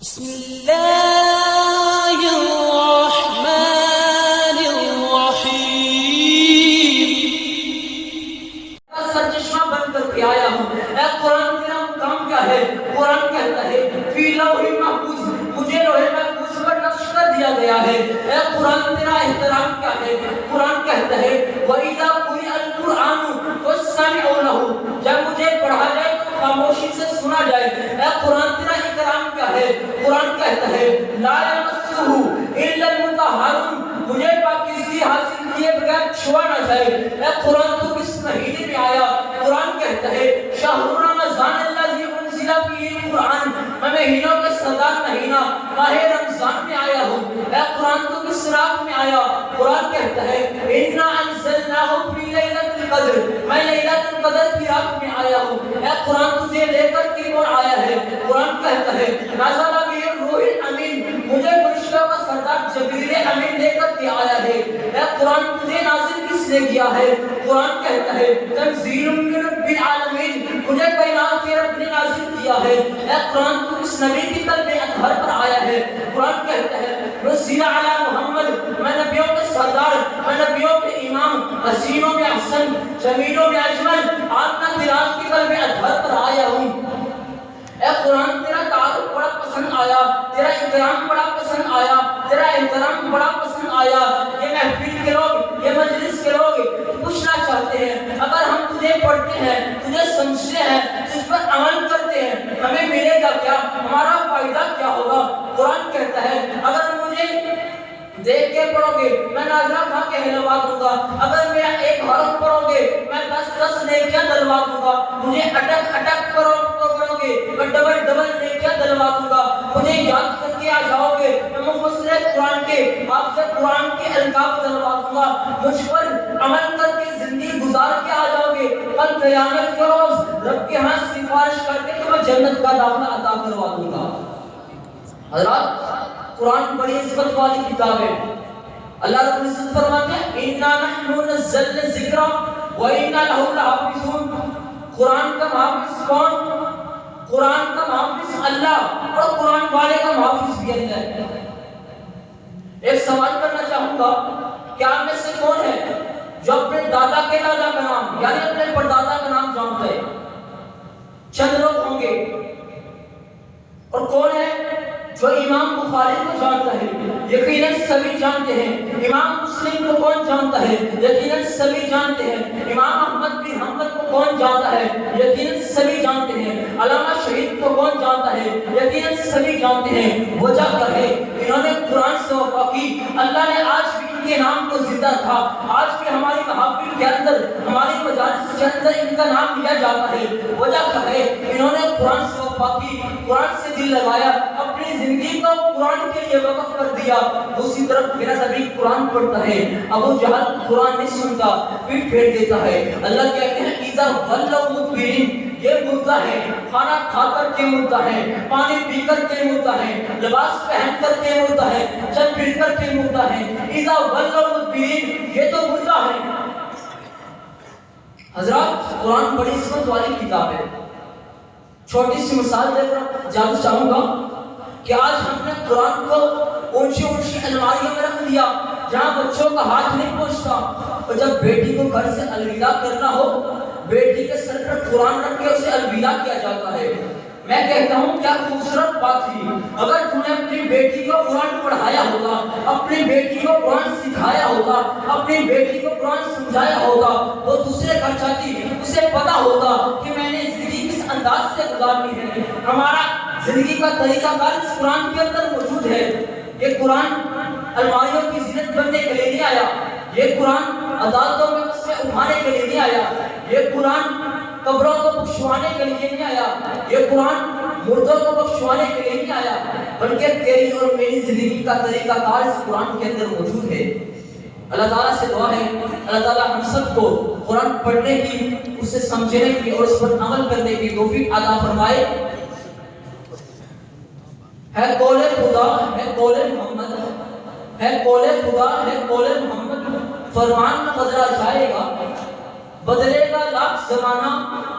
بسم اللہ الرحمن الرحیم۔ سرچشمہ بن کر کے آیا ہوں۔ اے قرآن تیرا کام کیا ہے؟ قرآن کہتا ہے فی لوح محفوظ، مجھے لوح محفوظ پر نقش کر دیا گیا ہے۔ اے قرآن تیرا احترام کیا ہے؟ قرآن کہتا ہے وَإِذَا قُرِئَ الْقُرْآنُ فَاسْتَمِعُوا لَهُ، جب مجھے پڑھا جائے تو خاموشی سے سنا جائے۔ اے قرآن تیرا اکرام کیا ہے؟ قرآن کہتا ہے لا یمسہ الا المطہرون، مجھے پاکیزگی حاصل کیے بغیر چھوا نہ جائے۔ اے قرآن تو کس مہینے میں آیا؟ قرآن کہتا ہے شہر رمضان الذی انزل فیہ القرآن، میں مہینوں کا سردار مہینہ ماہ رمضان میں آیا ہوں۔ اے قرآن تو کس رات میں آیا؟ قرآن کہتا ہے انا انزلناہ فی لیلۃ القدر، میں لیلۃ القدر کی رات میں آیا ہوں۔ اے قرآن تجھے لے کر کے کون آیا ہے؟ قرآن کہتا ہے نزل بہ الروح الامین، مجھے فرشتوں کا سردار جبریل امین لے کر کے آیا ہے۔ اے قرآن تجھے نازل کس نے کیا ہے؟ قرآن کہتا ہے تنزیل من رب العالمین، مجھے کائنات کے رب نے نازل کیا ہے۔ اے قرآن تو کس نبی کی قلب اطہر پر آیا ہے؟ قرآن کہتا ہے نزل علی محمد، میں نبیوں کے سردار، میں نبیوں کے امام، حسینوں میں احسن، جمیلوں میں اجمل، آپ کا بلال کی قلب اطہر پر آیا ہوں۔ اے قرآن تیرا تعارف بڑا پسند آیا، تیرا احترام بڑا پسند آیا، تیرا احترام بڑا پسند آیا۔ یہ محفل کے لوگ، یہ مجلس کے لوگ پوچھنا چاہتے ہیں اگر ہم تجھے پڑھتے ہیں، تجھے سمجھتے ہیں، تجھ پر عمل کرتے ہیں، ہمیں ملے گا کیا؟ ہمارا فائدہ کیا ہوگا؟ قرآن کہتا ہے اگر مجھے دیکھ کے پڑھو گے میں ناظرہ کھا کے ہلوا دوں گا، اگر میرا ایک حرف پڑھو گے میں 10 نیکیاں دلوا دوں گا، مجھے اٹک اٹک کرو گے میں ڈبل نیکیاں دلوا دوں گا، مجھے یاد کر کے آ جاؤ گے میں مفسر قرآن کے آپ سے قرآن کے القاب دلوا دوں گا، مجھ پر عمل کر کے زندگی گزار کے آ جاؤ گے، کل قیامت کے روز رب کے ہاں سفارش کر کے تمہیں جنت کا داخلہ عطا کروا دوں گا۔ حضرات قرآن بڑی عزت والی کتاب ہے۔ اللہ رب العزت فرماتے ہیں اِنَّا نَحْنُ نَزَّلْنَا الذِّكْرَ وَإِنَّا لَهُ لَحَافِظُونَ، قرآن کا محافظ کون؟ قرآن کا محافظ اللہ، اور قرآن والے کا محافظ بھی اللہ ہے۔ ایک سوال کرنا چاہوں گا کہ آپ میں سے کون ہے جو اپنے دادا کے دادا کا نام یعنی اپنے پردادا کا نام جانتا ہے؟ چند لوگ ہوں گے۔ اور کون ہے جو امام بخاری کو جانتا ہے؟ یقیناً سبھی جانتے ہیں۔ امام مسلم کو کون جانتا ہے؟ یقیناً سبھی جانتے ہیں۔ امام احمد بن حنبل کو کون جانتا ہے؟ یقیناً سبھی جانتے ہیں۔ علامہ شہید کو کون جانتا ہے؟ یقیناً سبھی جانتے ہیں۔ وجہ کیا ہے؟ انہوں نے قرآن سے وفا کی، اللہ نے آج بھی ان کے نام کو زندہ تھا، آج بھی ہماری محافل کے اندر، ہماری مجالس کے اندر ان کا نام لیا جاتا ہے۔ وجہ کیا ہے؟ انہوں نے قرآن سے وفا کی، قرآن سے دل لگایا، اپنی زندگی کو قرآن کے لیے وقف کر دیا۔ دوسری طرف میرا نبی قرآن پڑھتا ہے، ابو جہل قرآن نہیں سنتا، پیٹ پھیر دیتا ہے۔ اللہ کہتے ہیں اِذَا وَلَّوْا مُدْبِرِينَ، یہ مردہ ہے، کھانا کھا کر کے مردہ ہے، پانی پی کر کے مردہ ہے، لباس پہن کر کے مردہ ہے، چل پھر کر کے مردہ ہے۔ اِذَا وَلَّوْا مُدْبِرِينَ، یہ تو مردہ ہے۔ حضرات قرآن بڑی عظمت والی کتاب ہے۔ چھوٹی سی مثال دے کر جانا چاہوں گا کہ آج ہم نے قرآن کو اونچی الماریوں میں رکھ دیا جہاں بچوں کا ہاتھ نہیں پہنچتا، اور جب بیٹی کو گھر سے الوداع کرنا ہو بیٹی کے سر پر قرآن رکھ کے اسے الوداع کیا جاتا ہے۔ میں کہتا ہوں کیا خوبصورت بات تھی اگر تم نے اپنی بیٹی کو قرآن پڑھایا ہوگا، اپنی بیٹی کو قرآن سکھایا ہوگا، اپنی بیٹی کو قرآن سمجھایا ہوگا، وہ دوسرے گھر جاتی اسے پتا ہوگا کہ میں نے زندگی کس انداز سے گزارنی ہے۔ ہمارا زندگی کا طریقہ کار اس قرآن کے اندر موجود ہے۔ یہ قرآن الماریوں کی زینت بننے کے لیے نہیں آیا، یہ قرآن عدالتوں میں سے اٹھانے کے لیے نہیں آیا، یہ قرآن قبروں کو بخشوانے کے لیے نہیں آیا، یہ قرآن مردوں کو بخشوانے کے لیے نہیں آیا، بلکہ تیری اور میری زندگی کا طریقہ کار اس قرآن کے اندر موجود ہے۔ اللہ تعالیٰ سے دعا ہے اللہ تعالیٰ ہم سب کو قرآن پڑھنے کی، اسے سمجھنے کی اور اس پر عمل کرنے کی توفیق عطا فرمائے۔ ہے قول خدا ہے قول محمد، ہے قول خدا ہے قول محمد، فرمان نہ بدلا جائے گا، بدلے گا لاکھ زمانہ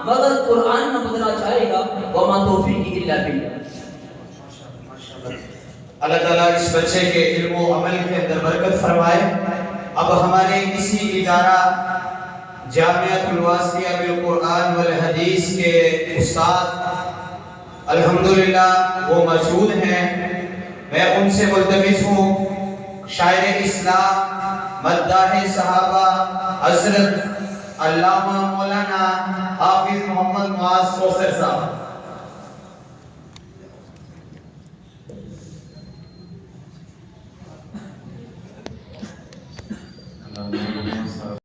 مگر قرآن نہ بدلا جائے گا، وما توفیقی الا باللہ۔ اللہ تعالیٰ اس بچے کے علم و عمل کے اندر برکت فرمائے۔ اب ہمارے اسی ادارہ جامعۃ الواسطیہ بالقرآن والحدیث کے استاد الحمدللہ وہ موجود ہیں، میں ان سے ملتمس ہوں شاعر اسلام مداح صحابہ حضرت علامہ مولانا حافظ محمد معاذ کوثر صاحب